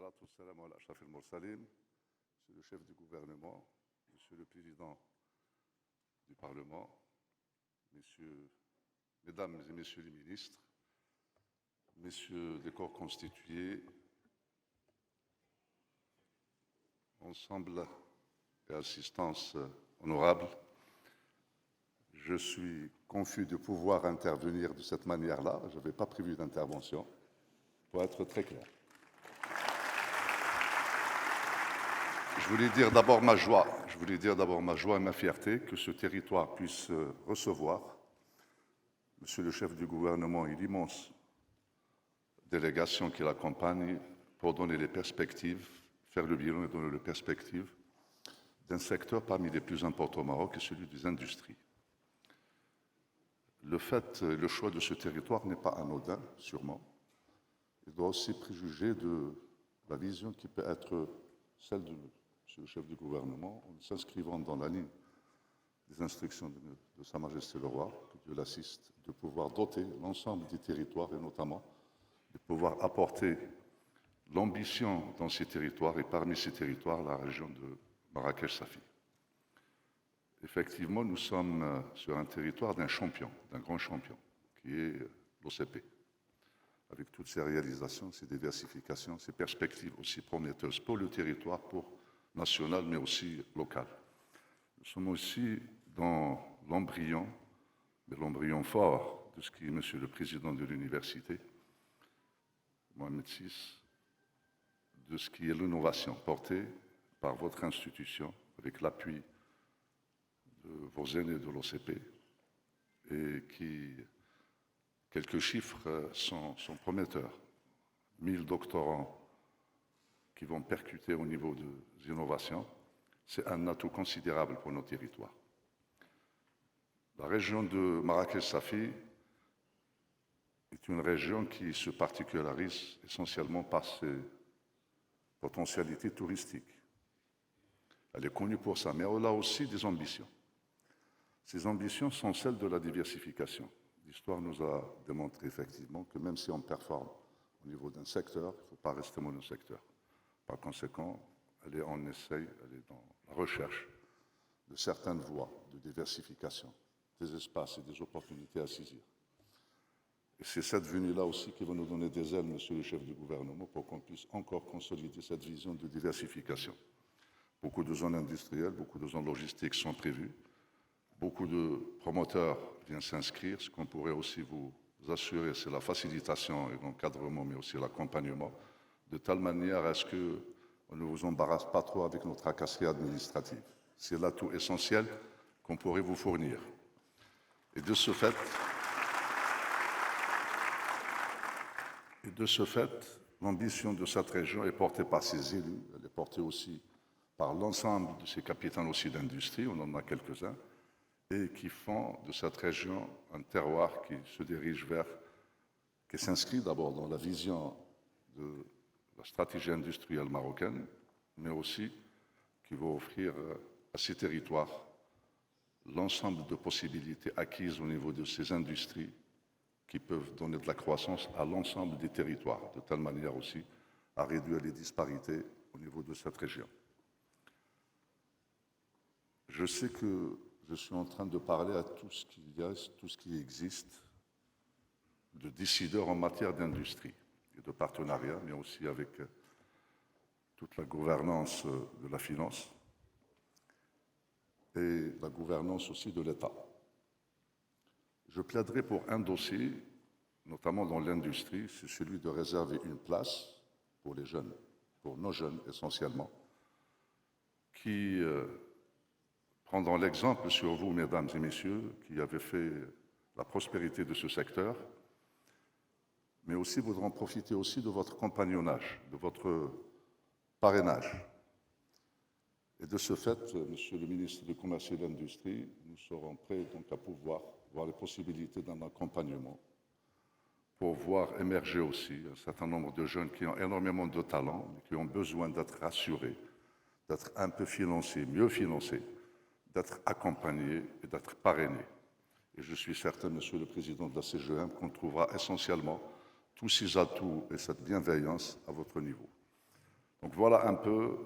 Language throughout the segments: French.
والصلاة والسلام على أشرف المرسلين, Monsieur le chef du gouvernement, Monsieur le président du Parlement, Mesdames et Messieurs les ministres, Messieurs les corps constitués, ensemble et assistance honorable, je suis confus de pouvoir intervenir de cette manière-là. Je n'avais pas prévu d'intervention, pour être très clair. Je voulais dire d'abord ma joie et ma fierté que ce territoire puisse recevoir Monsieur le chef du gouvernement et l'immense délégation qui l'accompagne pour donner les perspectives, faire le bilan et donner les perspectives d'un secteur parmi les plus importants au Maroc, et celui des industries. Le choix de ce territoire n'est pas anodin, sûrement. Il doit aussi préjuger de la vision qui peut être celle de Monsieur le chef du gouvernement, en s'inscrivant dans la ligne des instructions de Sa Majesté le Roi, que Dieu l'assiste, de pouvoir doter l'ensemble des territoires et notamment de pouvoir apporter l'ambition dans ces territoires et parmi ces territoires la région de Marrakech-Safi. Effectivement, nous sommes sur un territoire d'un champion, d'un grand champion, qui est l'OCP, avec toutes ses réalisations, ses diversifications, ses perspectives aussi prometteuses pour le territoire, pour national, mais aussi local. Nous sommes aussi dans l'embryon, mais l'embryon fort de ce qui est Monsieur le Président de l'Université, Mohamed VI, de ce qui est l'innovation portée par votre institution, avec l'appui de vos aînés de l'OCP, et quelques chiffres sont prometteurs. 1000 doctorants qui vont percuter au niveau des innovations, c'est un atout considérable pour nos territoires. La région de Marrakech-Safi est une région qui se particularise essentiellement par ses potentialités touristiques. Elle est connue pour ça, mais elle a aussi des ambitions. Ces ambitions sont celles de la diversification. L'histoire nous a démontré effectivement que même si on performe au niveau d'un secteur, il ne faut pas rester monosecteur. Par conséquent, elle est dans la recherche de certaines voies de diversification, des espaces et des opportunités à saisir. Et c'est cette venue-là aussi qui va nous donner des ailes, Monsieur le chef du gouvernement, pour qu'on puisse encore consolider cette vision de diversification. Beaucoup de zones industrielles, beaucoup de zones logistiques sont prévues. Beaucoup de promoteurs viennent s'inscrire. Ce qu'on pourrait aussi vous assurer, c'est la facilitation et l'encadrement, mais aussi l'accompagnement, de telle manière à ce qu'on ne vous embarrasse pas trop avec notre tracasserie administrative. C'est l'atout essentiel qu'on pourrait vous fournir. Et de ce fait, l'ambition de cette région est portée par ses élus, elle est portée aussi par l'ensemble de ses capitaines aussi d'industrie, on en a quelques-uns, et qui font de cette région un terroir qui se dirige qui s'inscrit d'abord dans la vision de la stratégie industrielle marocaine, mais aussi qui va offrir à ces territoires l'ensemble de possibilités acquises au niveau de ces industries qui peuvent donner de la croissance à l'ensemble des territoires, de telle manière aussi à réduire les disparités au niveau de cette région. Je sais que je suis en train de parler à tout ce qui existe de décideurs en matière d'industrie et de partenariat, mais aussi avec toute la gouvernance de la finance et la gouvernance aussi de l'État. Je plaiderai pour un dossier, notamment dans l'industrie, c'est celui de réserver une place pour les jeunes, pour nos jeunes essentiellement, qui, prendront l'exemple sur vous, mesdames et messieurs, qui avez fait la prospérité de ce secteur, mais aussi voudront profiter aussi de votre compagnonnage, de votre parrainage. Et de ce fait, Monsieur le ministre du Commerce et de l'Industrie, nous serons prêts donc à pouvoir voir les possibilités d'un accompagnement pour voir émerger aussi un certain nombre de jeunes qui ont énormément de talent, mais qui ont besoin d'être rassurés, d'être un peu financés, mieux financés, d'être accompagnés et d'être parrainés. Et je suis certain, Monsieur le Président de la CGM, qu'on trouvera essentiellement tous ces atouts et cette bienveillance à votre niveau. Donc voilà un peu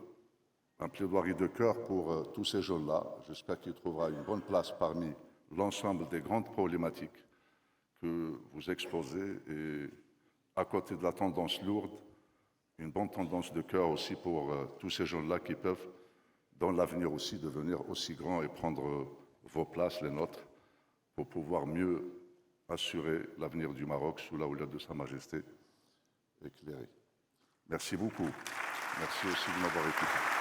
un plaidoirie de cœur pour tous ces jeunes-là. J'espère qu'il trouvera une bonne place parmi l'ensemble des grandes problématiques que vous exposez et à côté de la tendance lourde, une bonne tendance de cœur aussi pour tous ces jeunes-là qui peuvent, dans l'avenir aussi, devenir aussi grands et prendre vos places, les nôtres, pour pouvoir mieux assurer l'avenir du Maroc sous la houlette de Sa Majesté éclairée. Merci beaucoup. Merci aussi de m'avoir écouté.